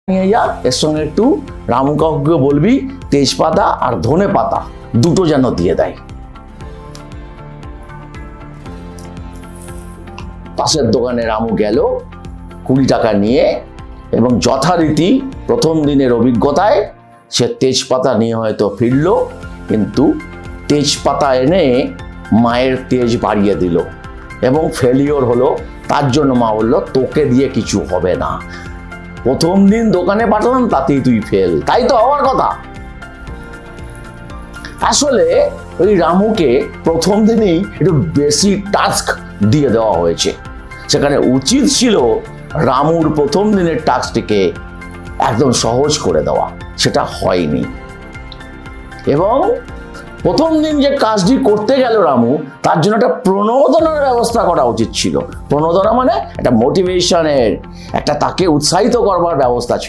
নিয়ে যা, এর সঙ্গে একটু রামু কাকুকে বলবি তেজপাতা আর ধনে পাতা দুটো যেন দিয়ে দেয়। পাশের দোকানে রামু গেল 20 টাকা নিয়ে, এবং যথারীতি প্রথম দিনের অভিজ্ঞতায় সে তেজপাতা নিয়ে হয়তো ফিরল, কিন্তু তেজপাতা এনে মায়ের তেজ বাড়িয়ে দিল এবং ফেলিওর হলো। তার জন্য মা বলল, তোকে দিয়ে কিছু হবে না, প্রথম দিন দোকানে পাঠালাম তাতেই তুই ফেল, তাই তো হওয়ার কথা। আসলে ওই রামুকে প্রথম দিনেই একটু বেশি টাস্ক দিয়ে দেওয়া হয়েছে। সেখানে উচিত ছিল রামুর প্রথম দিনের টাস্কটিকে একদম সহজ করে দেওয়া, সেটা হয়নি। এবং প্রথম দিন যে কাজটি করতে গেল রামু, তার জন্য একটা প্রণোদনার ব্যবস্থা করা উচিত ছিল। প্রণোদনা মানে একটা মোটিভেশনের, একটা তাকে উৎসাহিত করবার ব্যবস্থা ছিল।